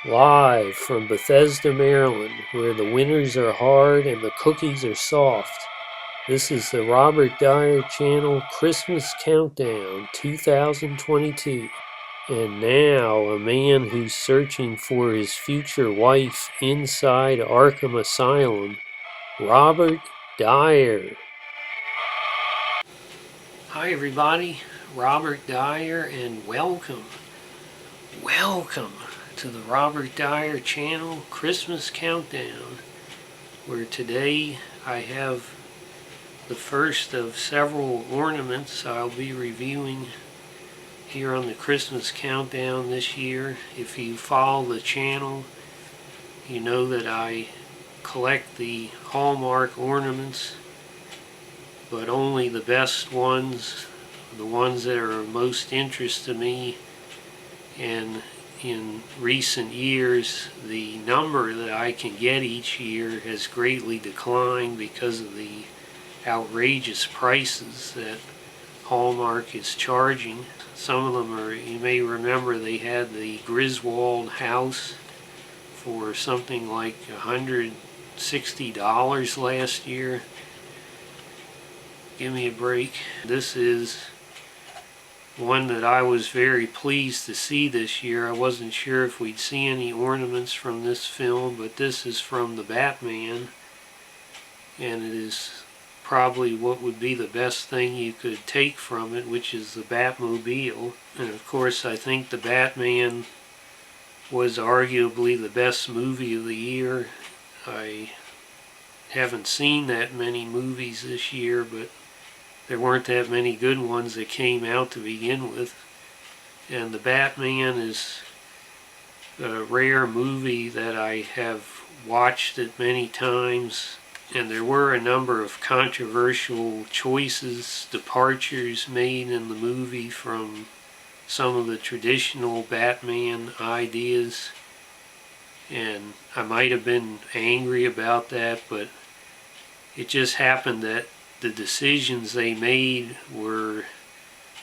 Live from Bethesda, Maryland, where the winters are hard and the cookies are soft. This is the Robert Dyer Channel Christmas Countdown 2022. And now, a man who's searching for his future wife inside Arkham Asylum, Robert Dyer. Hi everybody, Robert Dyer, and welcome to the Robert Dyer Channel Christmas Countdown, where today I have the first of several ornaments I'll be reviewing here on the Christmas Countdown this year. If you follow the channel, you know that I collect the Hallmark ornaments, but only the best ones, the ones that are of most interest to me. And in recent years, the number that I can get each year has greatly declined because of the outrageous prices that Hallmark is charging. Some of them are, you may remember, they had the Griswold house for something like $160 last year. Give me a break. This is one that I was very pleased to see this year. I wasn't sure if we'd see any ornaments from this film, but this is from the Batman, and it is probably what would be the best thing you could take from it, which is the Batmobile. And of course, I think the Batman was arguably the best movie of the year. I haven't seen that many movies this year, but there weren't that many good ones that came out to begin with. And the Batman is a rare movie that I have watched it many times. And there were a number of controversial choices, departures made in the movie from some of the traditional Batman ideas. And I might have been angry about that, but it just happened that the decisions they made were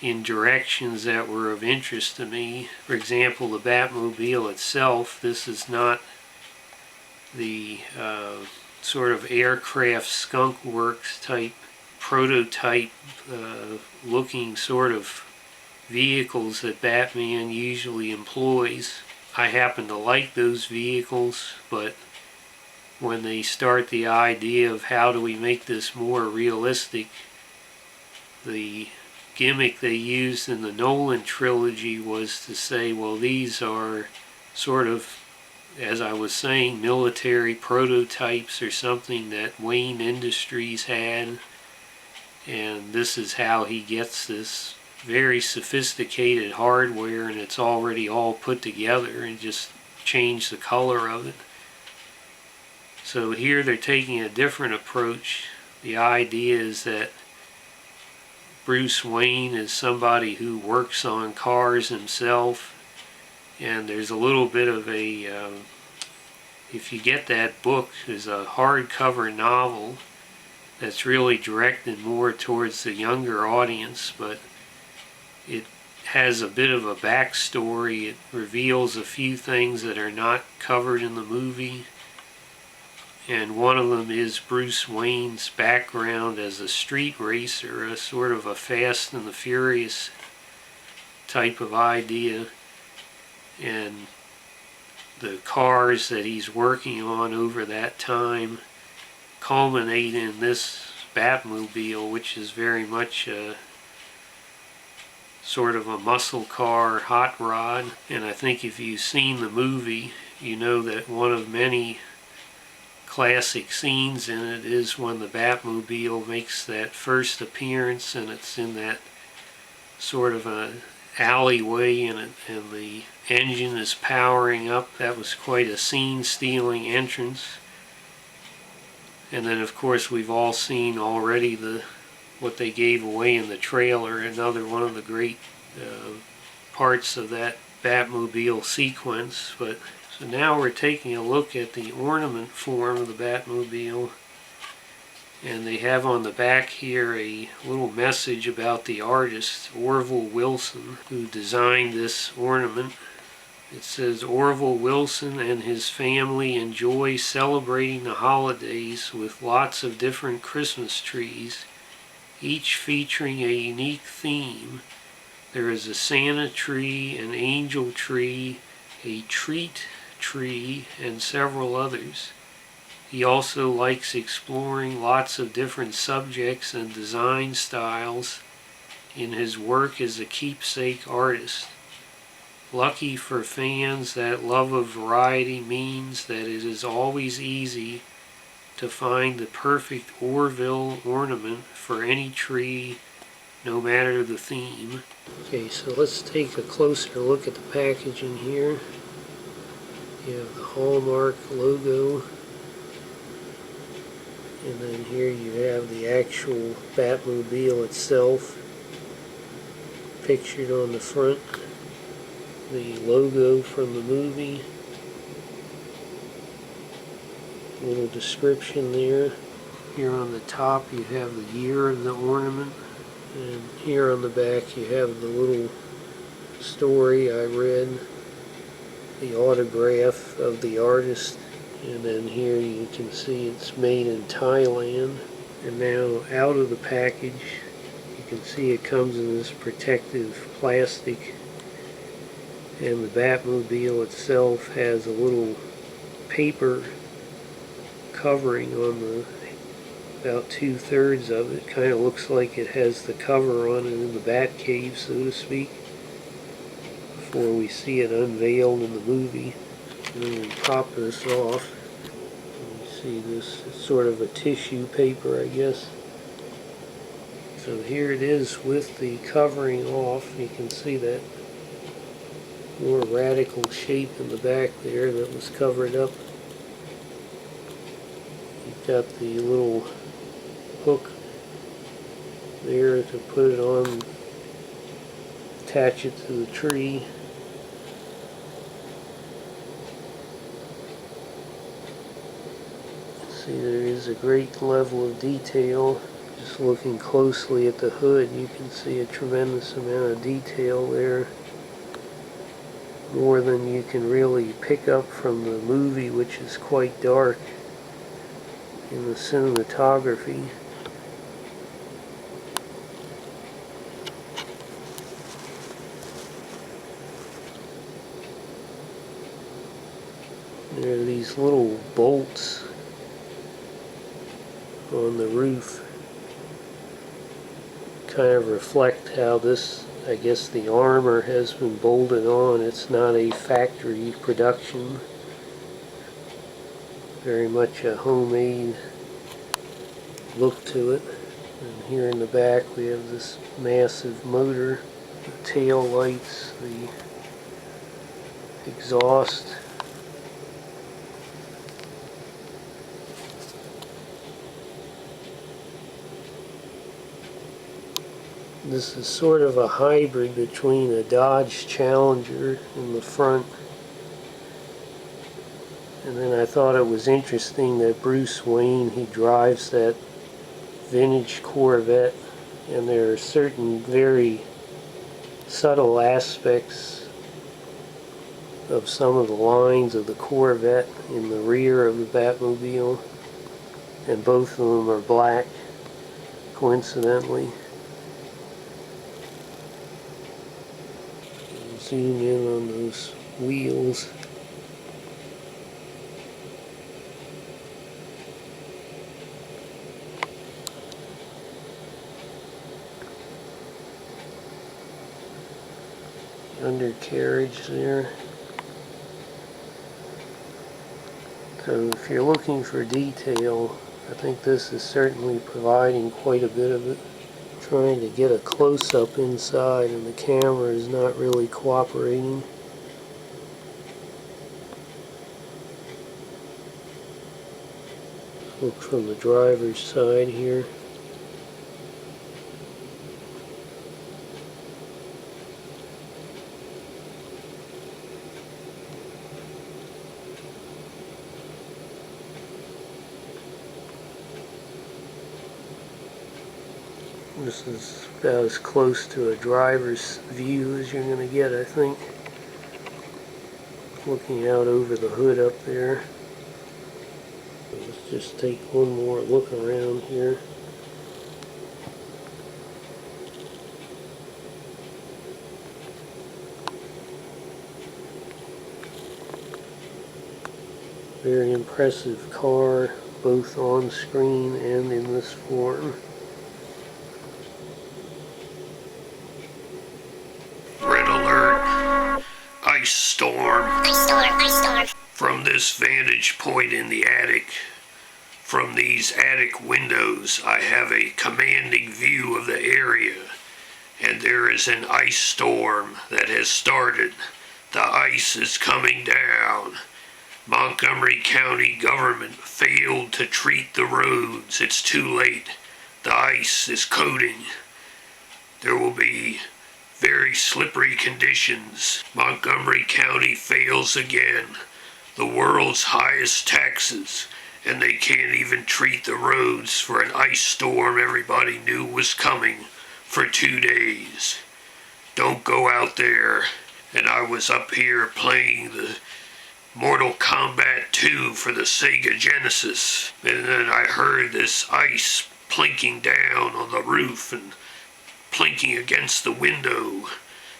in directions that were of interest to me. For example, the Batmobile itself, this is not the sort of aircraft skunk works type prototype looking sort of vehicles that Batman usually employs. I happen to like those vehicles, but when they start the idea of how do we make this more realistic, the gimmick they used in the Nolan trilogy was to say, well, these are sort of, as I was saying, military prototypes or something that Wayne Industries had, and this is how he gets this very sophisticated hardware, and it's already all put together, and just change the color of it. So here they're taking a different approach. The idea is that Bruce Wayne is somebody who works on cars himself, and there's a little bit of a, if you get that book, there's a hardcover novel that's really directed more towards the younger audience, but it has a bit of a backstory. It reveals a few things that are not covered in the movie. And one of them is Bruce Wayne's background as a street racer, a sort of a Fast and the Furious type of idea. And the cars that he's working on over that time culminate in this Batmobile, which is very much a sort of a muscle car hot rod. And I think if you've seen the movie, you know that one of many classic scenes in it is when the Batmobile makes that first appearance, and it's in that sort of a alleyway, and the engine is powering up. That was quite a scene-stealing entrance. And then of course we've all seen already what they gave away in the trailer, another one of the great parts of that Batmobile sequence. But so now we're taking a look at the ornament form of the Batmobile, and they have on the back here a little message about the artist Orville Wilson, who designed this ornament. It says Orville Wilson and his family enjoy celebrating the holidays with lots of different Christmas trees, each featuring a unique theme. There is a Santa tree, an angel tree, a treat tree, and several others. He also likes exploring lots of different subjects and design styles in his work as a keepsake artist. Lucky for fans, that love of variety means that it is always easy to find the perfect Orville ornament for any tree, no matter the theme. Okay, so let's take a closer look at the packaging here. You have the Hallmark logo, and then here you have the actual Batmobile itself pictured on the front. The logo from the movie, a little description there. Here on the top you have the year of the ornament, and here on the back you have the little story I read, the autograph of the artist, and then here you can see it's made in Thailand. And now out of the package you can see it comes in this protective plastic. And the Batmobile itself has a little paper covering on the about 2/3 of it. Kind of looks like it has the cover on it in the Batcave, so to speak, before we see it unveiled in the movie. And then we pop this off. You see this, it's sort of a tissue paper, I guess. So here it is with the covering off. You can see that more radical shape in the back there that was covered up. You've got the little hook there to put it on, attach it to the tree. See, there is a great level of detail. Just looking closely at the hood, you can see a tremendous amount of detail there. More than you can really pick up from the movie, which is quite dark in the cinematography. There are these little bolts on the roof, kind of reflect how this, I guess the armor has been bolted on. It's not a factory production. Very much a homemade look to it. And here in the back we have this massive motor, the tail lights, the exhaust. This is sort of a hybrid between a Dodge Challenger in the front, and then I thought it was interesting that Bruce Wayne, he drives that vintage Corvette, and there are certain very subtle aspects of some of the lines of the Corvette in the rear of the Batmobile, and both of them are black, coincidentally. Zoom in on those wheels. Undercarriage there. So if you're looking for detail, I think this is certainly providing quite a bit of it. Trying to get a close-up inside and the camera is not really cooperating. Look from the driver's side here. This is about as close to a driver's view as you're going to get, I think. looking out over the hood up there. Let's just take one more look around here. Very impressive car, both on screen and in this form. Red alert! Ice storm! Ice storm! Ice storm! From this vantage point in the attic, from these attic windows, I have a commanding view of the area, and there is an ice storm that has started. The ice is coming down. Montgomery County government failed to treat the roads. It's too late. The ice is coating. There will be very slippery conditions. Montgomery County fails again. The world's highest taxes, and they can't even treat the roads for an ice storm everybody knew was coming for 2 days. Don't go out there. And I was up here playing the Mortal Kombat 2 for the Sega Genesis, and then I heard this ice plinking down on the roof and plinking against the window.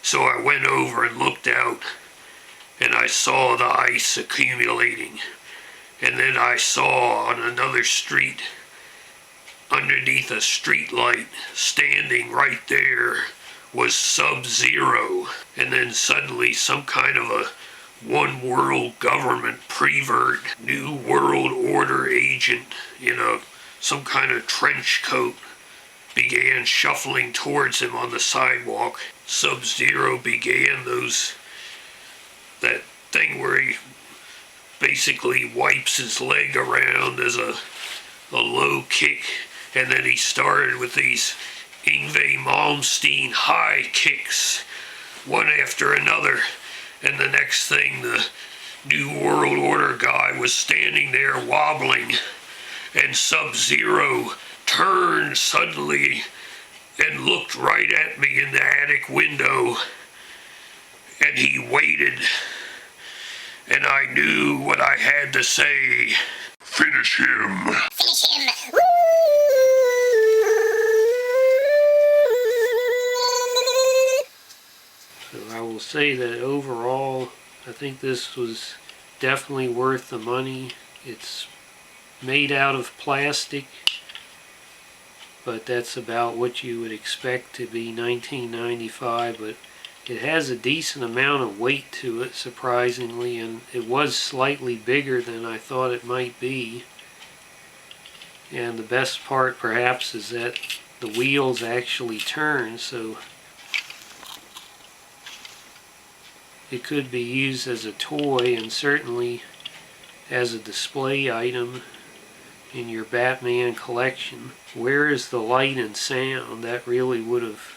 So I went over and looked out, and I saw the ice accumulating. And then I saw on another street, underneath a street light, standing right there, was Sub-Zero. And then suddenly some kind of a one world government prevert, new world order agent in some kind of trench coat began shuffling towards him on the sidewalk. Sub-Zero began that thing where he basically wipes his leg around as a low kick, and then he started with these Yngwie Malmsteen high kicks, one after another. And the next thing, the New World Order guy was standing there wobbling, and Sub-Zero turned suddenly and looked right at me in the attic window, and he waited, and I knew what I had to say. Finish him! Finish him! Woo! So I will say that overall, I think this was definitely worth the money. It's made out of plastic, but that's about what you would expect to be $19.95, but it has a decent amount of weight to it, surprisingly, and it was slightly bigger than I thought it might be. And the best part perhaps is that the wheels actually turn, so it could be used as a toy and certainly as a display item in your Batman collection. Where is the light and sound? That really would have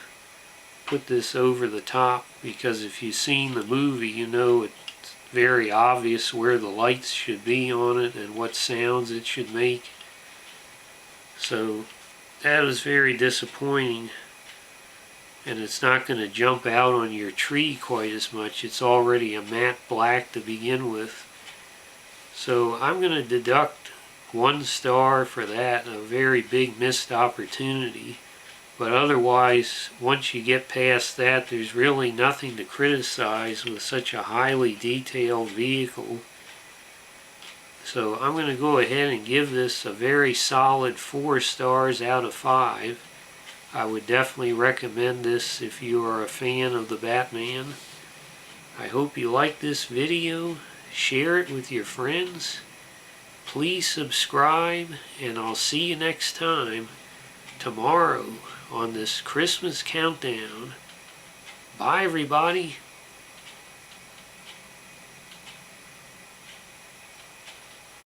put this over the top, because if you've seen the movie, you know it's very obvious where the lights should be on it and what sounds it should make. So that was very disappointing. And it's not going to jump out on your tree quite as much. It's already a matte black to begin with. So I'm going to deduct 1 star for that, a very big missed opportunity. But otherwise, once you get past that, there's really nothing to criticize with such a highly detailed vehicle. So I'm going to go ahead and give this a very solid 4 stars out of 5. I would definitely recommend this if you are a fan of the Batman. I hope you like this video. Share it with your friends. Please subscribe, and I'll see you next time, tomorrow, on this Christmas countdown. Bye, everybody.